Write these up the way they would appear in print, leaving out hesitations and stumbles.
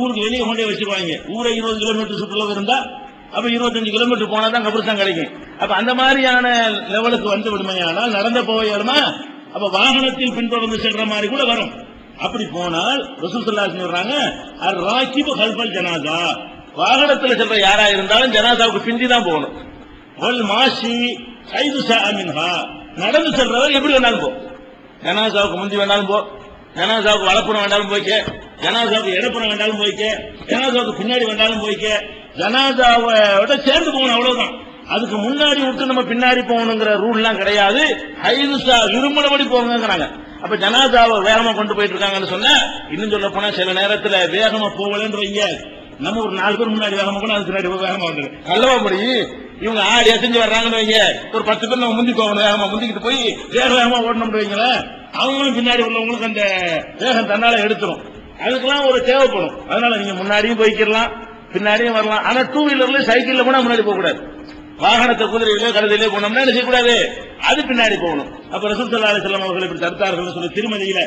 ஊருக்கு வெளியே கொண்டே வச்சிருவாங்க. ஊரை 20 கிலோமீட்டர் சுற்றுலா இருந்தா அப்ப 25 கிலோமீட்டர் போனாதான் கபர்ஸ்தான் கிடைக்கும். அப்ப அந்த மாதிரியான லெவலுக்கு வந்து விடுமையானால் நடந்த போயிடுமா, அப்ப வாகனத்தில் பின்தொடர்ந்து செல்ற மாதிரி கூட வரும். அப்படி போனால் ரசூல் ஸல்லல்லாஹு அலைஹி வஸல்லம் சொல்றாங்க, அர்-ராகிபு கல்பல் ஜனாஸா, வாகனத்தில் செல்ற யாரா இருந்தாலும் ஜனாசாவுக்கு பிந்தி தான் போகணும். வல் மாஷி ஹைது ஸாஅ மின்ஹா, நடந்து செல்றவர் எப்படி வேணாலும் போ, ஜனாசாவுக்கு முந்தி வேணாலும் போ, ஜனாசாவுக்கு வலப்புறம் வேண்டாலும் போய்க்க, ஜனாசாவுக்கு இடப்புறம் வேண்டாலும் போய்க்க, ஜனாசாவுக்கு பின்னாடி வேண்டாலும் போய்க்க, ஜனாசாவோட சேர்ந்து போகணும், அவ்வளவுதான். அதுக்கு முன்னாடி விட்டு நம்ம பின்னாடி போகணுங்கிற ரூல் எல்லாம் கிடையாது. ஹைதுசா விரும்பினபடி போங்கிறாங்க. அப்ப ஜனாசாவை வேகமா கொண்டு போயிட்டு இருக்காங்கன்னு சொன்னா, இன்னும் சொல்ல போனா சில நேரத்துல வேகமா போகலன்றீங்க, நம்ம ஒரு 4 பேர் முன்னாடி வேகமா போனா அதுக்கு பின்னாடி வேகமா வந்துரு அல்லவா முடியும். இவங்க ஆடி அசைஞ்சு வர்றாங்கன்னு வைங்க, ஒரு 10 பேர் நம்ம முந்தி போகணும், வேகமா முந்திக்கிட்டு போய் வேகமா ஓடணும் வைங்களேன், அவங்களும் பின்னாடி உள்ளவங்களுக்கு அந்த வேகம் தன்னால எடுத்துரும். அதுக்கெல்லாம் ஒரு தேவைப்படும். அதனால நீங்க முன்னாடியும் போய்க்கிடலாம், பின்னாடியும் வரலாம். ஆனா 2 வீலர்ல சைக்கிள்ல போனா முன்னாடி போக கூடாது. வாகனத்தை குதிரையிலே கழுதையிலே போனோம்னா என்ன செய்யக்கூடாது, அது பின்னாடி போகணும். அப்ப ரசூல் ஸல்லல்லாஹு அலைஹி வஸல்லம் அவர்கள் இப்படி தடுத்தார்கள் சொல்லி திருமதியில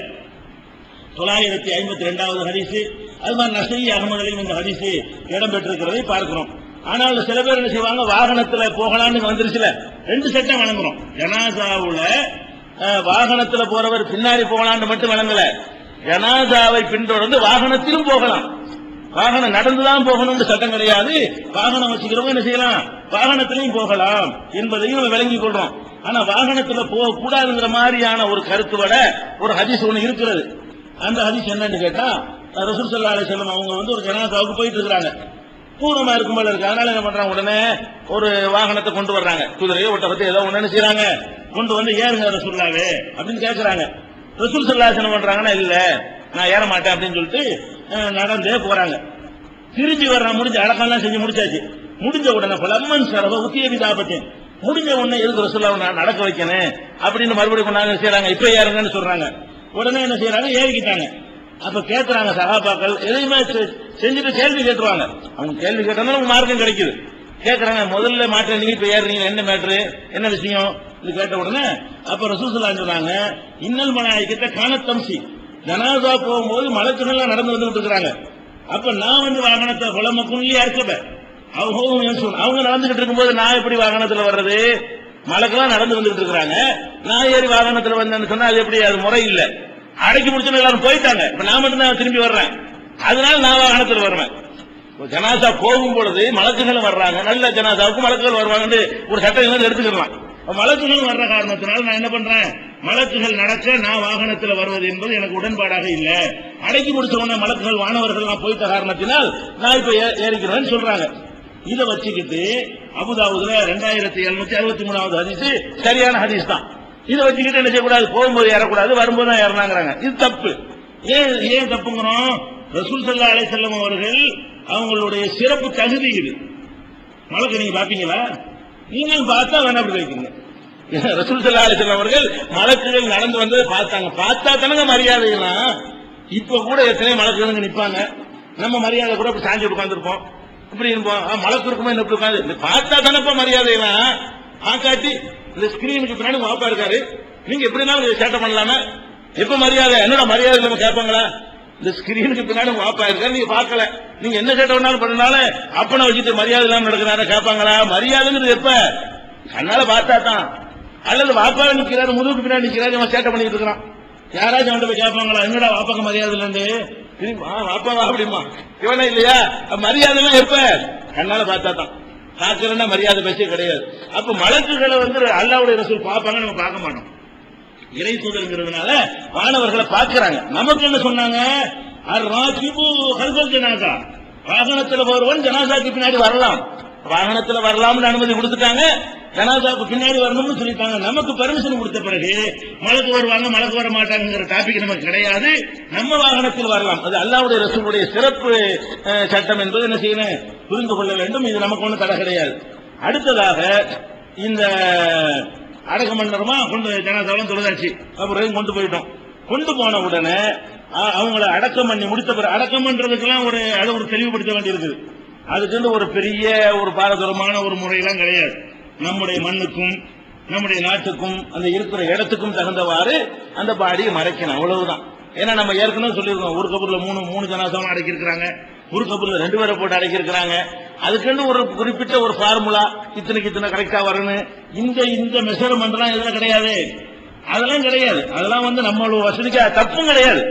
952வது ஹதீஸ், அது மாதிரி நஸீ அஹ்மதிலும் இந்த ஹதீஸ் இடம்பெற்றிருக்கிறதை பார்க்கிறோம். ஆனால் சில பேர் என்ன செய்வாங்க, வாகனத்துல போகலான்னு வந்துருச்சுல 2 சட்டம் வழங்குறோம். ஜனாசாவுல வாகனத்துல போறவர் பின்னாடி போகலான்னு மட்டும் வழங்கல, ஜனாசாவை பின்தொடர்ந்து வாகனத்திலும் போகலாம். வாகனம் நடந்துதான் போகணும்னு சட்டம் கிடையாது. வாகனம் வச்சுக்கிறவங்க என்ன செய்யலாம், வாகனத்திலையும் போகலாம் என்பதையும் விளங்கிக் கொள்றோம். ஆனா வாகனத்துல போக கூடாதுங்கிற மாதிரியான ஒரு கருத்துவட ஒரு ஹதீஸ் ஒண்ணு இருக்கிறது. அந்த ஹதீஸ் என்னன்னு கேட்டா, ரசூல் ஸல்லல்லாஹு அலைஹி வஸல்லம் அவங்க வந்து ஒரு ஜனாசாவுக்கு போயிட்டு இருக்காங்க, பூர்வமா இருக்கும் போல இருக்கு. அதனால என்ன பண்றாங்க, உடனே ஒரு வாகனத்தை கொண்டு வர்றாங்க, குதிரையோ ஒட்டகத்தை ஏதோ ஒண்ணு செய்யறாங்க, கொண்டு வந்து ஏறுங்க ரசூலுல்லாஹ்வே அப்படின்னு கேட்கறாங்க. ரசூல் ஸல்லல்லாஹு அலைஹி வஸல்லம் பண்றாங்கன்னா, இல்ல நான் ஏற மாட்டேன் அப்படின்னு சொல்லிட்டு நடந்தே போறாங்க. திரும்பி வர்றான், முடிஞ்ச அடக்கம்லாம் செஞ்சு முடிச்சாச்சு. முடிஞ்ச உடனே பலம்மன் சரவ உத்திய விதாபத்தேன், முடிஞ்ச உடனே எதுக்கு ரசூலுல்லாஹ் நான் நடக்க வைக்கணும் அப்படின்னு மறுபடியும் கொண்டாந்து செய்யறாங்க. இப்ப ஏறுங்கன்னு சொல்றாங்க. உடனே என்ன செய்யறாங்க, ஏறிக்கிட்டாங்க. அப்ப கேட்கறாங்க சஹாபாக்கள், எதையுமே செஞ்சுட்டு கேள்வி கேட்டுருவாங்க. அவங்க கேள்வி கேட்டா மார்க்கம் கிடைக்குது. கேட்கறாங்க, முதல்ல மாற்ற நீங்க இப்ப ஏறுறீங்க, என்ன மேட்ரு, என்ன விஷயம் இது கேட்ட உடனே அப்ப ரசூல் ஸல்லல்லாஹு அலைஹி வஸல்லம் சொன்னாங்க, இன்னல் மலாயிகத்த கானத் தம்சி, ஜனாசா போகும்போது மலக்குகள்லாம் நடந்து வந்துட்டு இருக்காங்க. அப்ப நான் வந்து வாகனத்தை குலமக்குள்ளே அறுக்கப அவங்க நடந்துகிட்டு இருக்கும்போது நான் எப்படி வாகனத்துல வர்றது, மலக்கெல்லாம் நடந்து வந்துகிட்டு இருக்கிறாங்க, நான் ஏறி வாகனத்துல வந்தேன்னு சொன்னா அது எப்படி, அது முறை இல்ல. அடக்கி முடிச்சு எல்லாரும் போயிட்டாங்க, இப்ப நான் மட்டும் தான் திரும்பி வர்றேன், அதனால நான் வாகனத்துல வருவேன். ஜனாசா போகும் பொழுது மலக்குகள் வர்றாங்க, நல்ல ஜனாசாவுக்கு மலக்குகள் வருவாங்க ஒரு சட்டம் எடுத்துக்கலாம். மலக்குகள் வர்ற காரணத்தினால நான் என்ன பண்றேன், மலக்குகள் நடக்க நான் வாகனத்தில் வருவது என்பது எனக்கு உடன்பாடாக இல்ல. அடக்கி முடிச்ச உடனே மலக்குகள் வானவர்கள் நான் போயிட்ட காரணத்தினால் நான் இப்ப ஏறிக்கிறேன்னு சொல்றாங்க. இதை வச்சுக்கிட்டு அபுதாவுதுல 2763வது ஹதீஸ் சரியான ஹதீஸ் தான். இதை வச்சுக்கிட்டு என்ன செய்யக்கூடாது, போகும்போது ஏறக்கூடாது, வரும்போது தான் ஏறினாங்கிறாங்க. இது தப்பு. ஏன் தப்புங்கிறோம், ரசூல் ஸல்லல்லாஹு அலைஹி வஸல்லம் அவர்கள் அவங்களுடைய சிறப்பு தகுதி இது. மலக்கு நீங்க பாப்பீங்களா, நீங்களும் பார்த்தா வேணா அப்படி வைக்கீங்க. ரசூல் ஸல்லல்லாஹு அலைஹி வஸல்லம் அவர்கள் மலக்குகள் நடந்து வந்ததை பார்த்தாங்க, பார்த்தா தானங்க மரியாதைலாம். இப்ப கூட எத்தனை மலக்குகள் நிற்பாங்க, நம்ம மரியாதை கூட இப்படி சாஞ்சி உட்கார்ந்துருப்போம், இப்படி இருப்போம். மலக்கு இருக்குமா என்ன இப்படி உட்காந்து பார்த்தா தானப்பா மரியாதைலாம். ஆக்காட்டி இந்த ஸ்கிரீனுக்கு பின்னாடி வாப்பா இருக்காரு, நீங்க எப்படினாலும் சேட்டை பண்ணலாமா, எப்ப மரியாதை, என்னோட மரியாதை நம்ம கேட்பாங்களா? இந்த ஸ்கிரீனுக்கு பின்னாடி வாப்பா இருக்காரு, நீங்க பார்க்கல, நீங்க என்ன சேட்டை வேணாலும் பண்ணனாலும் அப்பனை வச்சுட்டு மரியாதை இல்லாம நடக்கிறார கேட்பாங்களா? மரியாதைங்கிறது எப்ப, கண்ணால பார்த்தா தான். அல்லது வாப்பா நிக்கிறாரு, முதுகுக்கு பின்னாடி நிக்கிறாரு, இவன் சேட்டை பண்ணிட்டு இருக்கிறான், யாராச்சும் அவன் போய் கேட்பாங்களா, என்னடா வாப்பாக்கு மரியாதை இல்லைன்னு, வாப்பாவா அப்படிமா, இவனே இல்லையா? மரியாதை எப்ப, கண்ணால பார்த்தா தான். பார்க்கலன்னா மரியாதை பேசவே கிடையாது. அப்ப மலக்குகளை வந்து அல்லாஹ்வுடைய ரசூல் பார்ப்பாங்க, நம்ம பார்க்க மாட்டோம். இறை தூதர்ங்கிறதுனால வானவர்களை பார்க்கிறாங்க. நமக்கு என்ன சொன்னாங்க, அர்-ராகிபு கல்பல் ஜனாசா, வாகனத்தில் வருவன் ஜனாசாக்கு பின்னாடி வரலாம், வாகனத்தில் வரலாம்னு அனுமதி கொடுத்துட்டாங்க, ஜனாசாவுக்கு பின்னாடி வரணும்னு சொல்லிட்டாங்க. நமக்கு பெர்மிஷன் கொடுத்த பிறகு மலக்கு வருவாங்க மலக்கு வர மாட்டாங்கிற டாபிக் நமக்கு கிடையாது, நம்ம வாகனத்தில் வரலாம். அது அல்லாஹ்வுடைய ரசூலுடைய சிறப்பு சட்டம் என்பது என்ன செய்யணும், புரிந்து கொள்ள வேண்டும். இது நமக்கு ஒன்றும் தடை கிடையாது. அடுத்ததாக இந்த அடக்கம் பண்ணுறோமா, கொண்டு ஜனாசாவெல்லாம் தொழுதாச்சு, அப்புறம் கொண்டு போயிட்டோம். கொண்டு போன உடனே அவங்களை அடக்கம் பண்ணி முடித்த பிறகு, அடக்கம் பண்றதுக்கெல்லாம் அதை ஒரு தெளிவுபடுத்த வேண்டி இருக்குது. அதுக்கு ஒரு பெரிய ஒரு பாரதூரமான ஒரு முறையெல்லாம் கிடையாது. நம்முடைய மண்ணுக்கும் நம்முடைய நாட்டுக்கும் அந்த இருக்கிற இடத்துக்கும் தகுந்தவாறு அந்த பாடியை மறைக்கணும், அவ்வளவுதான். ஏன்னா நம்ம ஏற்கனவே சொல்லியிருக்கோம், ஒரு கபூர்ல மூணு ஜனாசாவும் அடக்கி இருக்கிறாங்க, ஒரு கபூர்ல 2 பேரை போட்டு அடக்கியிருக்கிறாங்க. அதுக்குன்னு ஒரு குறிப்பிட்ட ஒரு ஃபார்முலா, இத்தனைக்கு இத்தனை கரெக்டா வரணும், இந்த மெஷர்மெண்ட்லாம் இதெல்லாம் கிடையாது. அதெல்லாம் கிடையாது. அதெல்லாம் நம்மளோட வசதிக்கு தப்பும் கிடையாது.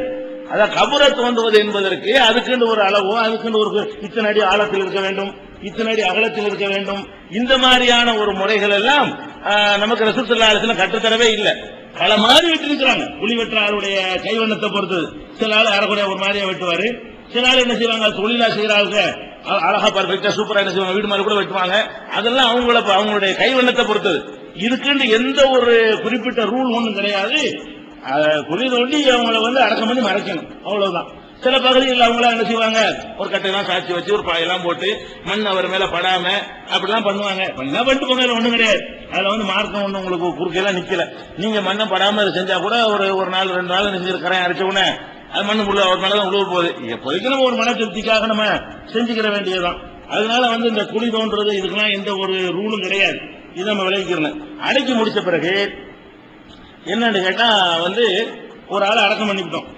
அதான் கபரை தோண்டுவது என்பதற்கு அதுக்குன்னு ஒரு அளவோ, அதுக்குன்னு ஒரு இத்தனை அடி ஆழத்தில் இருக்க வேண்டும், இத்தனை அடி அகலத்தில் இருக்க வேண்டும், இந்த மாதிரியான ஒரு முறைகள் எல்லாம் நமக்கு ரசூல் ஸல்லல்லாஹு அலைஹி வஸல்லம் கற்றுத்தரவே இல்லை. பல மாதிரி வெட்டிருக்கிறாங்க. புலி வெட்டுற ஆளுடைய கைவண்ணத்தை பொறுத்தது. சில ஆள் அறகுறையா ஒரு மாதிரியா வெட்டுவாரு, சில ஆள் என்ன செய்வாங்க, தொழிலா செய்யறாங்க, அழகா பர்ஃபெக்டா சூப்பரா என்ன செய்வாங்க, வீடு மாதிரி கூட வெட்டுவாங்க. அதெல்லாம் அவங்களுடைய கைவண்ணத்தை பொறுத்தது. இதுக்குன்னு எந்த ஒரு குறிப்பிட்ட ரூல் ஒன்றும் கிடையாது. குழி தோண்டி அவங்கள அடக்கம் பண்ணி மறைக்கணும், அவ்வளவுதான். சில பகுதிகளில் அவங்கள என்ன செய்வாங்க, ஒரு கட்டையெல்லாம் சாட்சி வச்சு ஒரு பாயெல்லாம் போட்டு மண் அவர் மேல படாம அப்படிலாம் பண்ணுவாங்க. பண்ணிட்டு போங்க, ஒண்ணும் கிடையாது. அதுல மார்க்கம் ஒண்ணு உங்களுக்கு குறுக்கையெல்லாம் நிக்கல. நீங்க மண்ணை படாம அதை செஞ்சா கூட ஒரு நாள் 2 நாள் கரையை அரைச்ச உடனே அது மண்ணு உள்ள ஒரு மேலதான் உழுவ போகுது. எப்போதைக்கு நம்ம ஒரு மன திருப்திக்காக நம்ம செஞ்சுக்கிற வேண்டியதுதான். அதனால இந்த குழி தோன்றது இதுக்கெல்லாம் எந்த ஒரு ரூலும் கிடையாது. இது நம்ம விளைவிக்கிறோம். அடக்கி முடிச்ச பிறகு என்னன்னு கேட்டா ஒரு ஆளை அடக்கம் பண்ணிவிட்டோம்.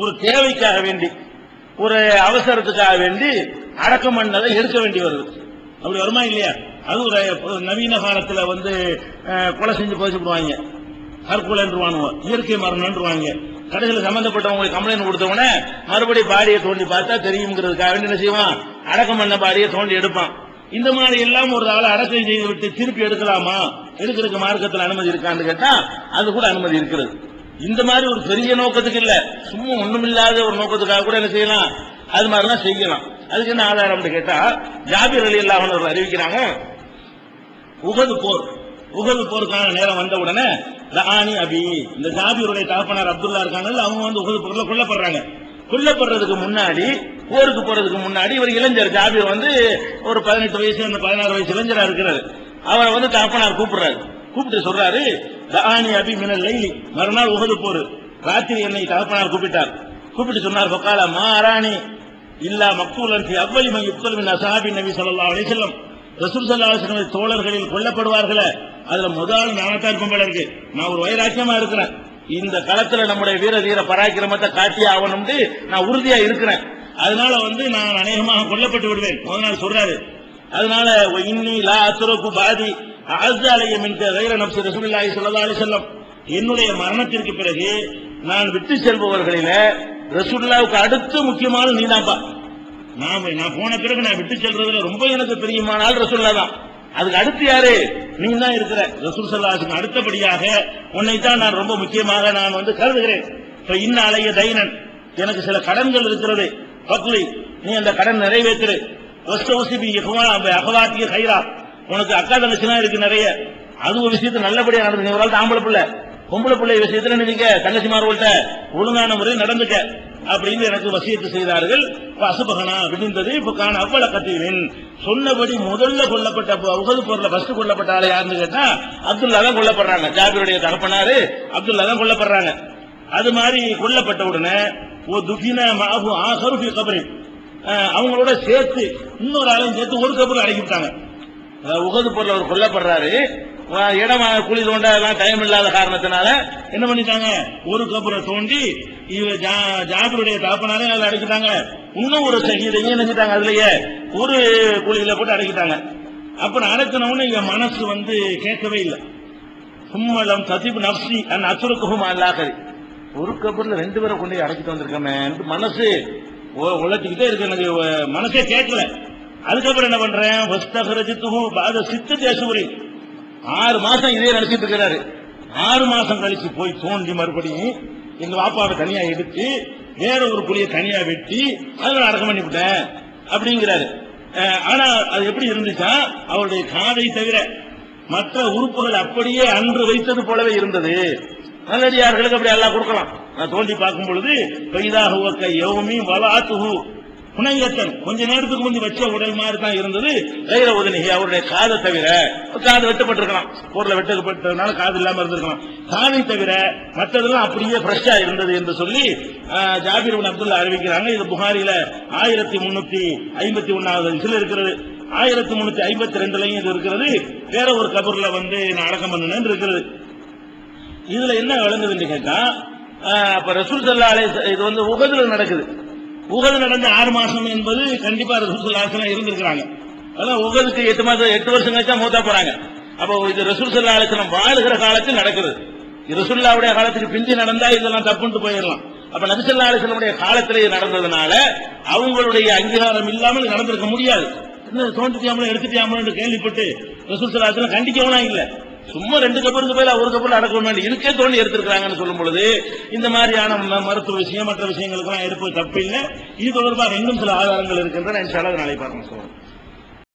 ஒரு தேவைக்காக வேண்டி, ஒரு அவசரத்துக்காக வேண்டி அடக்கம் பண்ணதை எடுக்க வேண்டி வருது. அப்படி வருமா இல்லையா? அது ஒரு நவீன காலத்துல கொலை செஞ்சு போச்சுடுவாங்க, கற்கொலைன்றுவானுவோ, இயற்கை மரணம்ன்றுவாங்க. கடைசியில் சம்பந்தப்பட்டவங்களுக்கு கம்ப்ளைண்ட் கொடுத்தவன மறுபடியும் பாடியை தோண்டி பார்த்தா தெரியுங்கிறதுக்காக வேண்டி என்ன செய்வான், அடக்கம் பண்ண பாடியை தோண்டி எடுப்பான். இந்த மாதிரி எல்லாம் ஒரு ஆளை அடக்கம் செய்து விட்டு திருப்பி எடுக்கலாமா, எடுக்கிறதுக்கு மார்க்கத்தில் அனுமதி இருக்கான்னு கேட்டா அது கூட அனுமதி இருக்கிறது. இந்த மாதிரி ஒரு பெரிய நோக்கத்துக்கு இல்ல, சும்மா ஒண்ணுமில்லாத ஒரு நோக்கத்துக்காக கூட என்ன செய்யலாம், அது மாதிரிலாம் செய்யலாம். அதுக்கு என்ன ஆதாரம் கேட்டா, ஜாபீர் ரலியல்லாஹு அன்ஹு அவர்கள் அறிவிக்கிறாங்க, உஹது போருக்கான நேரம் வந்த உடனே லஆனி அபி, இந்த ஜாபீருடைய தகப்பனார் அப்துல்லா இருக்காங்கல்ல, அவங்க உஹது போர்ல கொல்லப்படுறாங்க. கொல்லப்படுறதுக்கு முன்னாடி, போருக்கு போறதுக்கு முன்னாடி ஒரு இளைஞர் ஜாபீர் ஒரு 18 வயசு 16 வயசு இளைஞரா இருக்கிறாரு. அவரை தகப்பனார் கூப்பிடுறாரு. கூப்பிட்டு சொல்றாரு, லஆனி அபி மினல் லைலி, மறுநாள் உஹது போர், ராத்திரி என்னை தகப்பனார் கூப்பிட்டார். கூப்பிட்டு சொன்னார், ஃபகால மா அரானி இல்லா மக்தூலன் ஃபி அவ்வலி மன் யுக்தல் மின் அஸ்ஹாபி நபி ஸல்லல்லாஹு அலைஹி வஸல்லம், ரசூல் ஸல்லல்லாஹு அலைஹி வஸல்லம் தோழர்களில் கொல்லப்படுவார்களே அதுல முதல் நானத்தான் இருக்கும் போல இருக்கு. நான் ஒரு வைராக்கியமா இருக்கிறேன். இந்த களத்துல நம்முடைய வீர தீர பராக்கிரமத்தை காட்டியே ஆகணும்னு நான் உறுதியா இருக்கிறேன். அதனால நான் அநேகமாக கொல்லப்பட்டு விடுவேன் முதல் நாள் சொல்றாரு. அதனால இன்னி லா அத்ருக்கு பாதி அஸ்ஸாலைய மின் கைர நப்ஸி ரசூலுல்லாஹி ஸல்லல்லாஹு அலைஹி வஸல்லம், என்னுடைய மரணத்திற்கு பிறகு நான் விட்டு செல்பவர்களில ரசூலுல்லாஹ்வுக்கு அடுத்து முக்கியமான நீதான்பா. நான் போன பிறகு நான் விட்டு செல்றதுல ரொம்ப எனக்கு பிரியமான ஆள் ரசூலுல்லாஹ் தான். அதுக்கு அடுத்து யாரு, நீ தான் இருக்கிற. ரசூல் ஸல்லல்லாஹு அலைஹி வஸல்லம் அடுத்தபடியாக உன்னைத்தான் நான் ரொம்ப முக்கியமாக நான் கருதுகிறேன். இப்ப இன்ன அலைய தைனன், எனக்கு சில கடன்கள் இருக்கிறது, பக்லி நீ அந்த கடன் நிறைவேற்று. அகவாத்திய கைரா, உனக்கு அக்கா தங்கச்சிலாம் இருக்கு நிறைய, அது ஒரு விஷயத்த நல்லபடியா நடந்து. நீ ஒரு ஆள் ஆம்பளை பிள்ளை, பொம்பளை பிள்ளை விஷயத்துல நீங்க தங்கச்சிமார்கள்ட்ட ஒழுங்கான முறையில் நடந்துக்க அப்படின்னு எனக்கு வசியத்து செய்தார்கள். அசுபகனா விடுந்தது. இப்ப காண அவ்வள கத்தீரின் சொன்னபடி முதல்ல கொல்லப்பட்ட உஹது போர்ல ஃபர்ஸ்ட் கொல்லப்பட்ட ஆளை யாருன்னு கேட்டா அப்துல்லா தான் கொல்லப்படுறாங்க. ஜாபீருடைய தகப்பனாரு அப்துல்லா தான் கொல்லப்படுறாங்க. அது மாதிரி கொல்லப்பட்ட உடனே அவங்களோட சேர்த்து இன்னொரு ஆளையும் சேர்த்து ஒரு கபூர் அடக்கிவிட்டாங்க. உஹது போர்ல அவர் கொல்லப்படுறாரு. இடம் குழி தோண்ட டைம் இல்லாத காரணத்தினால என்ன பண்ணிட்டாங்க, ஒரு கபரை தோண்டி ஜாபீருடைய தகப்பனாரே அதில் அடக்கிட்டாங்க. இன்னும் ஒரு சகிதையும் நினைச்சிட்டாங்க, அதுலயே ஒரு குழியில போட்டு அடக்கிட்டாங்க. அப்புறம் அடக்கினவொன்னு என் மனசு கேட்கவே இல்லை. சும்மலம் தசிப் நப்சி அன் அசுருக்கும் அல்லாஹரி, ஒரு கபர்ல 2 பேரை கொண்டு அடக்கிட்டு வந்திருக்கமே மனசு உழைச்சிக்கிட்டே இருக்கு. எனக்கு மனசே கேட்கல. அதுக்கப்புறம் என்ன பண்றேன், 6 மாசம் இதே நினைச்சிட்டு இருக்கிறாரு. 6 மாசம் கழிச்சு போய் தோண்டி மறுபடியும் எங்க வாப்பாவை தனியா எடுத்து வேற ஒரு குழியை தனியா வெட்டி அதுல அடக்கம் பண்ணிவிட்டேன் அப்படிங்கிறாரு. ஆனா அது எப்படி இருந்துச்சா, அவருடைய காதை தவிர மற்ற உறுப்புகள் அப்படியே அன்று வைத்தது போலவே இருந்தது. நல்லடியார்களுக்கு அப்படி எல்லாம் கொடுக்கலாம். நான் தோண்டி பார்க்கும் பொழுது பெய்தாக யௌமி வலாத்துஹு புனையத்தன், கொஞ்ச நேரத்துக்கு முந்தி வச்ச உடல் மாதிரி தான் இருந்தது. கைர உதனி, அவருடைய காதை தவிர, காது வெட்டப்பட்டிருக்கலாம், போர்ல வெட்டப்பட்டதுனால காது இல்லாம இருந்திருக்கலாம், காதை தவிர மற்றதெல்லாம் அப்படியே ஃப்ரெஷ்ஷா இருந்தது என்று சொல்லி ஜாபீர் இப்னு அப்துல்லா அறிவிக்கிறாங்க. இது புகாரில 1351 இருக்கிறது, 1352 இது இருக்கிறது. வேற ஒரு கபர்ல நான் அடக்கம் பண்ணேன் இருக்கிறது. இதுல என்ன விளங்குதுன்னு கேட்டா, அப்ப ரசூல் ஸல்லல்லாஹு அலைஹி வஸல்லம் இது உஹதுல நடக்குது. உகது நடந்த 6 மாசம் என்பது கண்டிப்பா ரசூல் ஸல்லல்லாஹு அலைஹி வஸல்லம் இருந்திருக்கிறாங்க. அதான் உகதுக்கு 8 வருஷம் கழிச்சா மூத்தா போறாங்க. அப்போ இது ரசூல் ஸல்லல்லாஹு அலைஹி வஸல்லம் வாழுகிற காலத்தில் நடக்குது. ரசூலுல்லாஹ்வுடைய காலத்துக்கு பிந்தி நடந்தா இதெல்லாம் தப்புன்னு போயிடலாம். அப்ப நபி ஸல்லல்லாஹு அலைஹி வஸல்லம் காலத்திலே நடந்ததுனால அவங்களுடைய அங்கீகாரம் இல்லாமல் நடந்திருக்க முடியாது. தோண்டிட்டியாமலும் எடுத்துட்டியாமலும் கேள்விப்பட்டு ரசூல் ஸல்லல்லாஹு அலைஹி வஸல்லம் கண்டிக்கவும் இல்ல. சும்மா 2 கபருக்கு போய் 1 கபர்ல அடக்க வேண்டிய இருக்கே தோண்டி எடுத்திருக்காங்கன்னு சொல்லும் பொழுது இந்த மாதிரியான மருத்துவ விஷயம் மற்ற விஷயங்களுக்கெல்லாம் எடுப்பது தப்பு இல்லை. இது தொடர்பாக இன்னும் சில ஆதாரங்கள் இருக்கின்றன. இன்ஷா அல்லாஹ் நாளை பார்க்கலாம்.